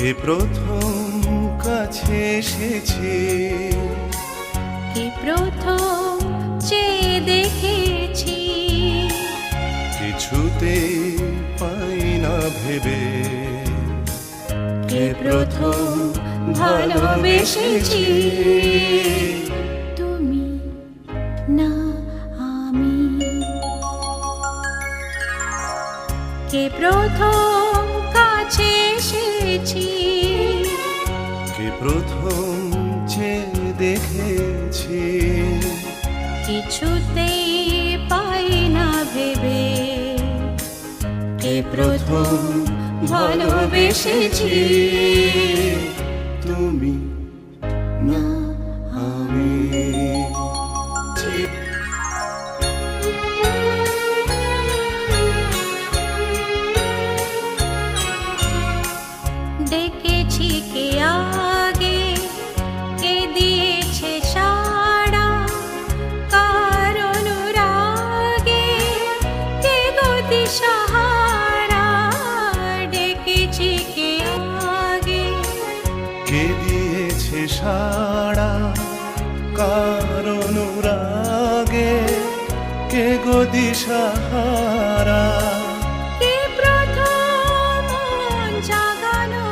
কে প্রথম কাছে এসেছি, কে প্রথম চেয়ে দেখেছি, কিছুতে পাই না ভেবে। কে প্রথম ভালোবেসেছি, তুমি না আমি। কে প্রথম কাছে এসেছি, কে প্রথম চেয়ে দেখেছি, কিছুতেই পাই না ভেবে। কে প্রথম ভালোবেসেছি, তুমি না আমি। ডেকেছি কে আগে, কে দিয়েছে সাড়া, কার অনুরাগে কে গতি সাহারা। ডেকেছি কে আগে, কে দিয়েছে সাড়া, কার অনুরাগে কে গো দিশাহারা। কে প্রথম মন জাগানো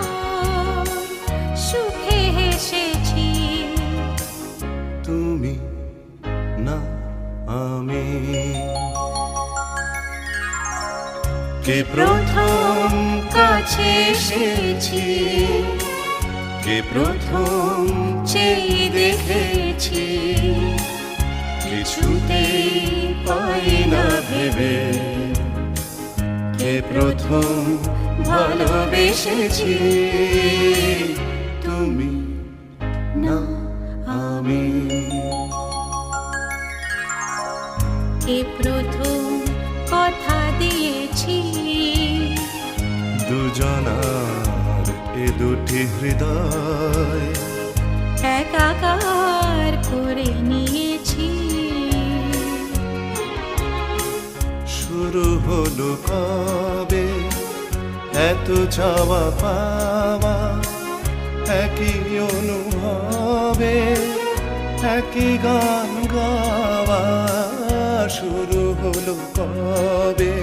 সুখে হেসেছি, তুমি না আমি। কে প্রথম কাছে এসেছি, কে প্রথম চেয়ে দেখেছি, কিছুতেই পাই না ভেবে। কে প্রথম ভালোবেসেছি, তুমি না আমি। কে প্রথম কথা দিয়েছি, দুজনার এ দুটি হৃদয় একাকার করে নিয়েছি। শুরু হলো কবে এত চাওয়া পাওয়া, একই অনুভবে একই গান গাওয়া। শুরু হলো কবে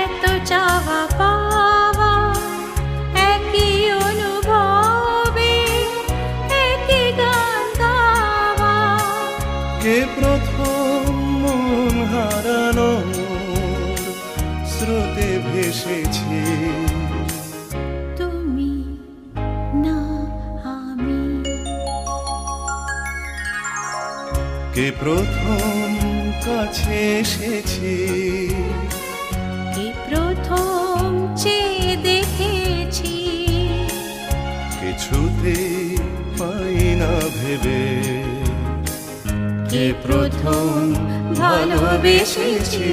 এত চাওয়া পাওয়া, একই অনুভবে একই গান গাওয়া। কে প্রথম মন হারানো স্রোতে ভেসেছি, তুমি না আমি। কে প্রথম কাছে এসেছি, কে প্রথম চেয়ে দেখেছি, কিছুতে পাই না ভেবে। কে প্রথম ভালোবেসেছি,